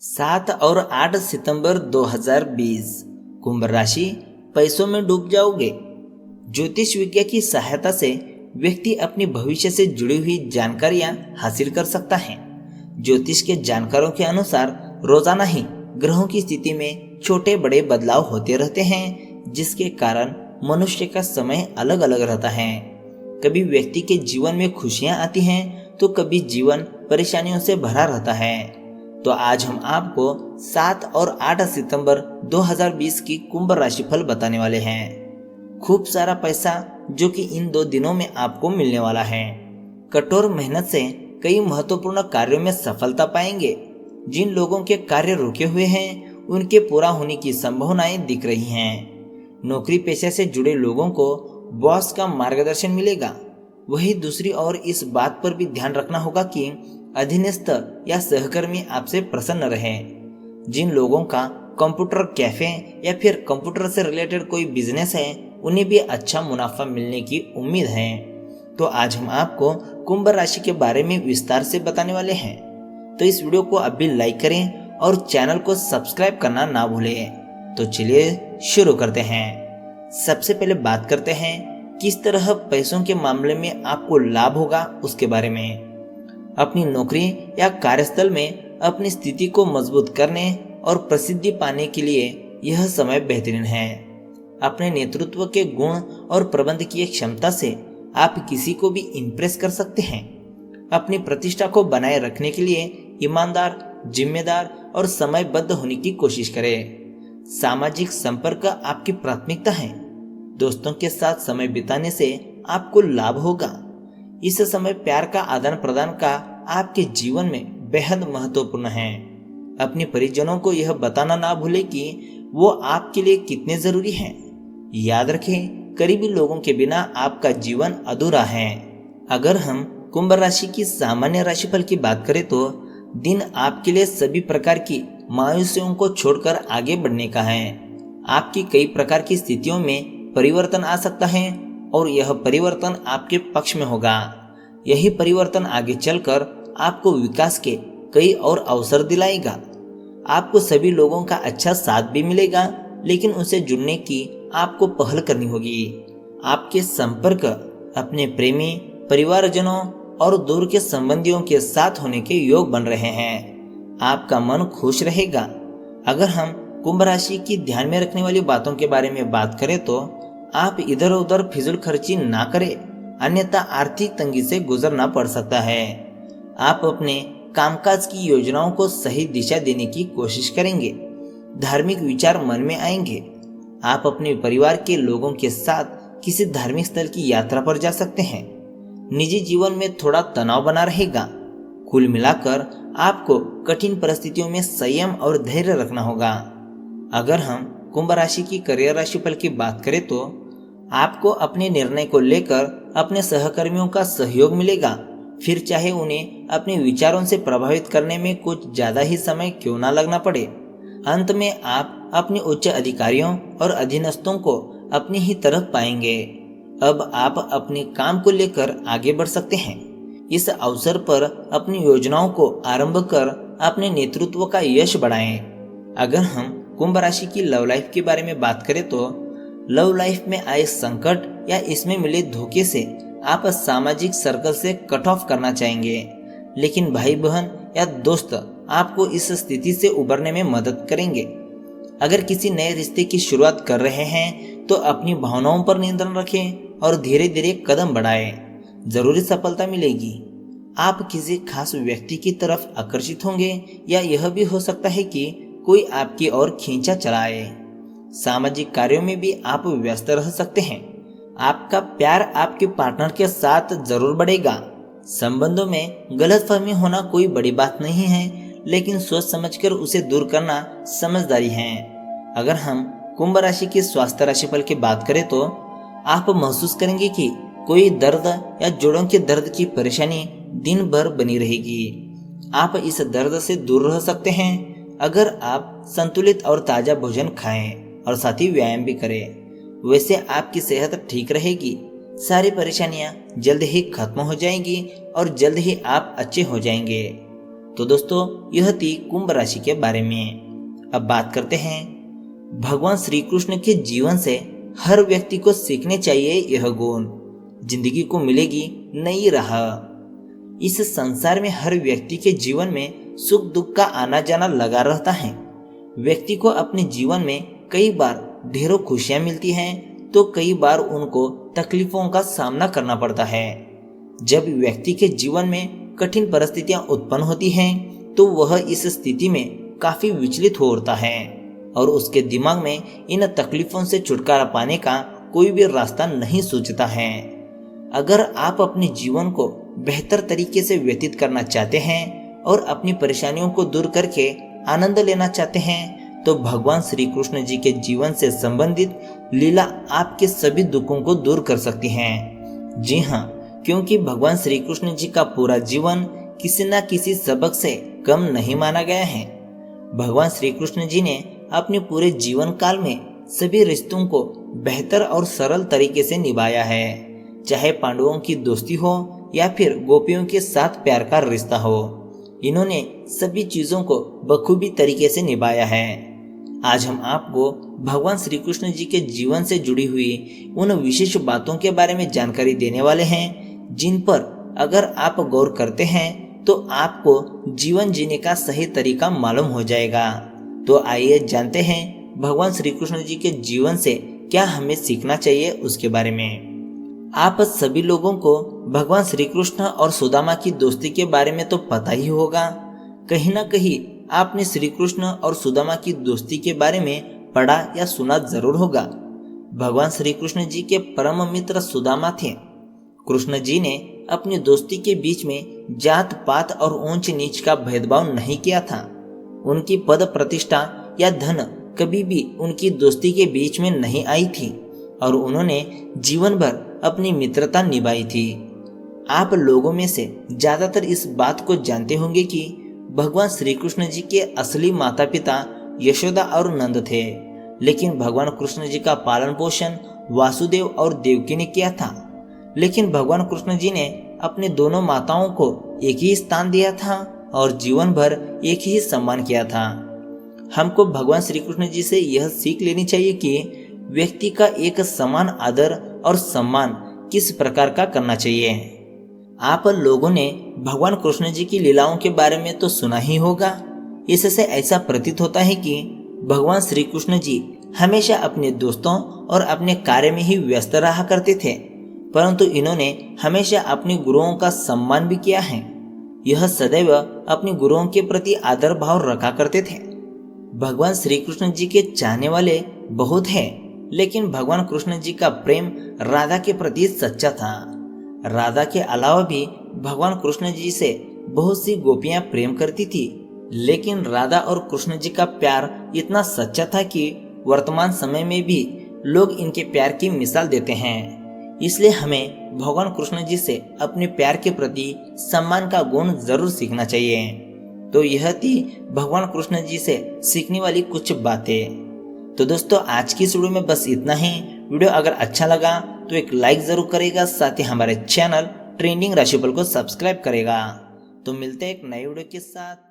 7 और 8 सितंबर 2020 कुंभ राशि। पैसों में डूब जाओगे। ज्योतिष विज्ञान की सहायता से व्यक्ति अपनी भविष्य से जुड़ी हुई जानकारियां हासिल कर सकता है। ज्योतिष के जानकारों के अनुसार रोजाना ही ग्रहों की स्थिति में छोटे बड़े बदलाव होते रहते हैं, जिसके कारण मनुष्य का समय अलग अलग रहता है। कभी व्यक्ति के जीवन में खुशियां आती हैं तो कभी जीवन परेशानियों से भरा रहता है। तो आज हम आपको 7 और 8 सितंबर 2020 की कुंभ राशिफल बताने वाले हैं। खूब सारा पैसा जो कि इन 2 दिनों में आपको मिलने वाला है। कठोर मेहनत से कई महत्वपूर्ण कार्यों में सफलता पाएंगे। जिन लोगों के कार्य रुके हुए हैं उनके पूरा होने की संभावनाएं दिख रही हैं। नौकरी पेशे से जुड़े लोगों को बॉस का मार्गदर्शन मिलेगा। वही दूसरी ओर इस बात पर भी ध्यान रखना होगा कि अधीनस्थ या सहकर्मी आपसे प्रसन्न रहे। जिन लोगों का कंप्यूटर कैफे या फिर कंप्यूटर से रिलेटेड कोई बिजनेस है उन्हें भी अच्छा मुनाफा मिलने की उम्मीद है। तो आज हम आपको कुंभ राशि के बारे में विस्तार से बताने वाले हैं। तो इस वीडियो को अभी लाइक करें और चैनल को सब्सक्राइब करना ना भूलें। तो चलिए शुरू करते हैं। सबसे पहले बात करते हैं किस तरह पैसों के मामले में आपको लाभ होगा उसके बारे में। अपनी नौकरी या कार्यस्थल में अपनी स्थिति को मजबूत करने और प्रसिद्धि पाने के लिए यह समय बेहतरीन है। अपने नेतृत्व के गुण और प्रबंधकीय क्षमता से आप किसी को भी इम्प्रेस कर सकते हैं। अपनी प्रतिष्ठा को बनाए रखने के लिए ईमानदार, जिम्मेदार और समयबद्ध होने की कोशिश करें। सामाजिक संपर्क आपकी प्राथमिकता है। दोस्तों के साथ समय बिताने से आपको लाभ होगा। इस समय प्यार का आदान प्रदान का आपके जीवन में बेहद महत्वपूर्ण है। अपने परिजनों को यह बताना ना भूलें कि वो आपके लिए कितने जरूरी हैं। याद रखें, करीबी लोगों के बिना आपका जीवन अधूरा है। अगर हम कुंभ राशि की सामान्य राशिफल की बात करें तो दिन आपके लिए सभी प्रकार की मायूसियों को छोड़कर आगे बढ़ने का है। आपकी कई प्रकार की स्थितियों में परिवर्तन आ सकता है और यह परिवर्तन आपके पक्ष में होगा। यही परिवर्तन आगे चलकर आपको विकास के कई और अवसर दिलाएगा। आपको सभी लोगों का अच्छा साथ भी मिलेगा, लेकिन उनसे जुड़ने की आपको पहल करनी होगी। आपके संपर्क अपने प्रेमी, परिवारजनों और दूर के संबंधियों के साथ होने के योग बन रहे हैं। आपका मन खुश रहेगा। अगर हम कुंभ राशि की ध्यान में रखने वाली बातों के बारे में बात करें तो आप इधर उधर फिजूल खर्ची ना करें, अन्यथा आर्थिक तंगी से गुजरना पड़ सकता है। आप अपने कामकाज की योजनाओं को सही दिशा देने की कोशिश करेंगे। धार्मिक विचार मन में आएंगे। आप अपने परिवार के लोगों के साथ किसी धार्मिक स्थल की यात्रा पर जा सकते हैं। निजी जीवन में थोड़ा तनाव बना रहेगा। कुल मिलाकर आपको कठिन परिस्थितियों में संयम और धैर्य रखना होगा। अगर हम कुंभ राशि की करियर राशिफल की बात करें तो आपको अपने निर्णय को लेकर अपने सहकर्मियों का सहयोग मिलेगा, फिर चाहे उन्हें अपने विचारों से प्रभावित करने में कुछ ज्यादा ही समय क्यों ना लगना पड़े। अंत में आप अपने उच्च अधिकारियों और अधीनस्थों को अपनी ही तरफ पाएंगे। अब आप अपने काम को लेकर आगे बढ़ सकते हैं। इस अवसर पर अपनी योजनाओं को आरंभ कर अपने नेतृत्व का यश बढ़ाएं। अगर हम कुंभ राशि की लव लाइफ के बारे में बात करें तो लव लाइफ में आए संकट या इसमें मिले धोखे से आप सामाजिक सर्कल से कट ऑफ करना चाहेंगे, लेकिन भाई बहन या दोस्त आपको इस स्थिति से उबरने में मदद करेंगे। अगर किसी नए रिश्ते की शुरुआत कर रहे हैं तो अपनी भावनाओं पर नियंत्रण रखें और धीरे धीरे कदम बढ़ाएं। जरूरी सफलता मिलेगी। आप किसी खास व्यक्ति की तरफ आकर्षित होंगे या यह भी हो सकता है कि कोई आपकी ओर खींचा चलाए। सामाजिक कार्यों में भी आप व्यस्त रह सकते हैं। आपका प्यार आपके पार्टनर के साथ जरूर बढ़ेगा। संबंधों में गलतफहमी होना कोई बड़ी बात नहीं है, लेकिन सोच समझकर उसे दूर करना समझदारी है। अगर हम कुंभ राशि की स्वास्थ्य राशिफल की बात करें तो आप महसूस करेंगे कि कोई दर्द या जोड़ों के दर्द की परेशानी दिन भर बनी रहेगी। आप इस दर्द से दूर रह सकते हैं अगर आप संतुलित और ताजा भोजन खाएं और साथ ही व्यायाम भी करें। वैसे आपकी सेहत ठीक रहेगी। सारी परेशानियां जल्द ही खत्म हो जाएंगी और जल्द ही आप अच्छे हो जाएंगे। तो दोस्तों यह थी कुंभ राशि के बारे में। अब बात करते हैं भगवान श्री कृष्ण के जीवन से हर व्यक्ति को सीखने चाहिए यह गुण, जिंदगी को मिलेगी नई राह। इस संसार में हर व्यक्ति के जीवन में सुख दुख का आना जाना लगा रहता है। व्यक्ति को अपने जीवन में कई बार ढेरों खुशियां मिलती हैं तो कई बार उनको तकलीफों का सामना करना पड़ता है। जब व्यक्ति के जीवन में कठिन परिस्थितियां उत्पन्न होती हैं तो वह इस स्थिति में काफी विचलित हो उठता है और उसके दिमाग में इन तकलीफों से छुटकारा पाने का कोई भी रास्ता नहीं सूझता है। अगर आप अपने जीवन को बेहतर तरीके से व्यतीत करना चाहते हैं और अपनी परेशानियों को दूर करके आनंद लेना चाहते हैं तो भगवान श्री कृष्ण जी के जीवन से संबंधित लीला आपके सभी दुखों को दूर कर सकती हैं। जी हाँ, क्योंकि भगवान श्री कृष्ण जी का पूरा जीवन किसी न किसी सबक से कम नहीं माना गया है। भगवान श्री कृष्ण जी ने अपने पूरे जीवन काल में सभी रिश्तों को बेहतर और सरल तरीके से निभाया है, चाहे पांडवों की दोस्ती हो या फिर गोपियों के साथ प्यार का रिश्ता हो। इन्होंने सभी चीजों को बखूबी तरीके से निभाया है। आज हम आपको भगवान श्री कृष्ण जी के जीवन से जुड़ी हुई उन विशेष बातों के बारे में जानकारी देने वाले हैं जिन पर अगर आप गौर करते हैं तो आपको जीवन जीने का सही तरीका मालूम हो जाएगा। तो आइए जानते हैं भगवान श्री कृष्ण जी के जीवन से क्या हमें सीखना चाहिए उसके बारे में। आप सभी लोगों को भगवान श्री कृष्ण और सुदामा की दोस्ती के बारे में तो पता ही होगा। कहीं ना कहीं आपने श्री कृष्ण और सुदामा की दोस्ती के बारे में पढ़ा या सुना जरूर होगा। भगवान श्री कृष्ण जी के परम मित्र सुदामा थे। कृष्ण जी ने अपनी दोस्ती के बीच में जात पात और ऊंच नीच का भेदभाव नहीं किया था। उनकी पद प्रतिष्ठा या धन कभी भी उनकी दोस्ती के बीच में नहीं आई थी और उन्होंने जीवन भर अपनी मित्रता निभाई थी। आप लोगों में से ज्यादातर इस बात को जानते होंगे कि भगवान श्री कृष्ण जी के असली माता पिता यशोदा और नंद थे, लेकिन भगवान कृष्ण जी का पालन पोषण वासुदेव और देवकी ने किया था। लेकिन भगवान कृष्ण जी ने अपने दोनों माताओं को एक ही स्थान दिया था और जीवन भर एक ही सम्मान किया था। हमको भगवान श्री कृष्ण जी से यह सीख लेनी चाहिए कि व्यक्ति का एक समान आदर और सम्मान किस प्रकार का करना चाहिए। आप लोगों ने भगवान कृष्ण जी की लीलाओं के बारे में तो सुना ही होगा। इससे ऐसा प्रतीत होता है कि भगवान श्री कृष्ण जी हमेशा अपने दोस्तों और अपने कार्य में ही व्यस्त रहा करते थे, परंतु इन्होंने हमेशा अपने गुरुओं का सम्मान भी किया है। यह सदैव अपने गुरुओं के प्रति आदर भाव रखा करते थे। भगवान श्री कृष्ण जी के चाहने वाले बहुत हैं, लेकिन भगवान कृष्ण जी का प्रेम राधा के प्रति सच्चा था। राधा के अलावा भी भगवान कृष्ण जी से बहुत सी गोपियां प्रेम करती थी, लेकिन राधा और कृष्ण जी का प्यार इतना सच्चा था कि वर्तमान समय में भी लोग इनके प्यार की मिसाल देते हैं। इसलिए हमें भगवान कृष्ण जी से अपने प्यार के प्रति सम्मान का गुण जरूर सीखना चाहिए। तो यह थी भगवान कृष्ण जी से सीखने वाली कुछ बातें। तो दोस्तों आज की इस वीडियो में बस इतना ही। वीडियो अगर अच्छा लगा तो एक लाइक जरूर करेगा, साथ ही हमारे चैनल ट्रेंडिंग राशिफल को सब्सक्राइब करेगा। तो मिलते हैं एक नए वीडियो के साथ।